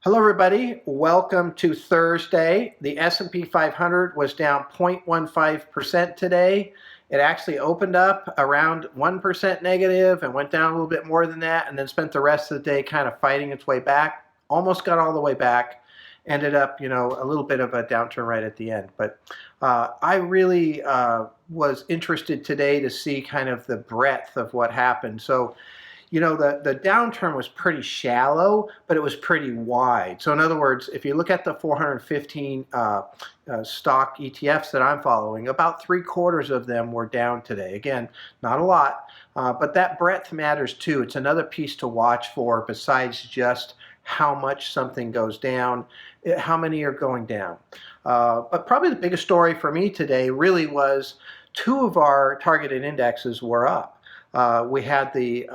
Hello everybody, welcome to Thursday. The S&P 500 was down 0.15% today. It actually opened up around 1% negative and went down a little bit more than that and then spent the rest of the day kind of fighting its way back. Almost got all the way back. Ended up, a little bit of a downturn right at the end. But I really was interested today to see kind of the breadth of what happened. So the downturn was pretty shallow, but it was pretty wide. So in other words, if you look at the 415 stock ETFs that I'm following, about 3/4 of them were down today. Again, not a lot, but that breadth matters too. It's another piece to watch for besides just how much something goes down, how many are going down. But probably the biggest story for me today really was two of our targeted indexes were up. We had the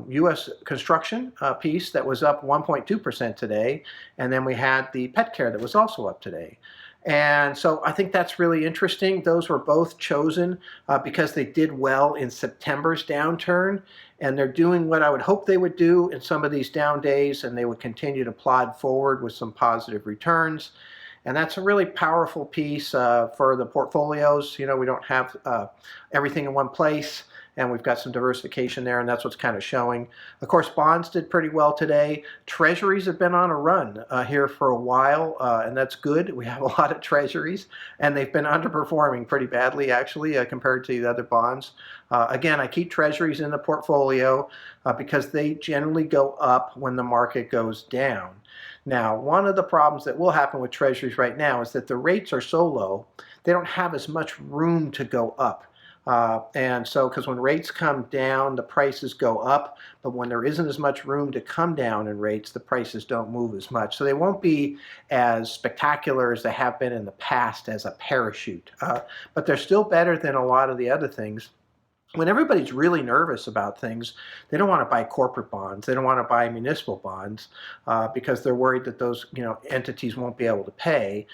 U.S. construction piece that was up 1.2% today, and then we had the pet care that was also up today. And so I think that's really interesting. Those were both chosen because they did well in September's downturn, and they're doing what I would hope they would do in some of these down days, and they would continue to plod forward with some positive returns. And that's a really powerful piece for the portfolios. We don't have everything in one place, and we've got some diversification there, and that's what's kind of showing. Of course, bonds did pretty well today. Treasuries have been on a run here for a while, and that's good. We have a lot of treasuries, and they've been underperforming pretty badly, actually, compared to the other bonds. Again, I keep treasuries in the portfolio because they generally go up when the market goes down. Now, one of the problems that will happen with treasuries right now is that the rates are so low, they don't have as much room to go up. And so, because when rates come down, the prices go up, but when there isn't as much room to come down in rates, the prices don't move as much. So they won't be as spectacular as they have been in the past as a parachute. But they're still better than a lot of the other things. When everybody's really nervous about things, they don't want to buy corporate bonds. They don't want to buy municipal bonds because they're worried that those entities won't be able to pay.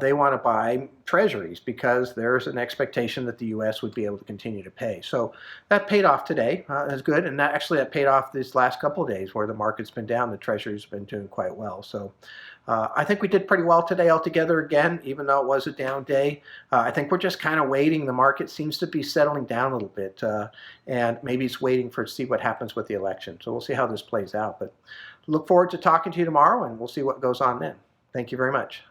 They want to buy treasuries because there's an expectation that the U.S. would be able to continue to pay. So that paid off today. That's good. And that paid off these last couple of days where the market's been down. The treasuries have been doing quite well. So I think we did pretty well today altogether again, even though it was a down day. I think we're just kind of waiting. The market seems to be settling down a little bit, and maybe it's waiting to see what happens with the election. So we'll see how this plays out. But look forward to talking to you tomorrow, and we'll see what goes on then. Thank you very much.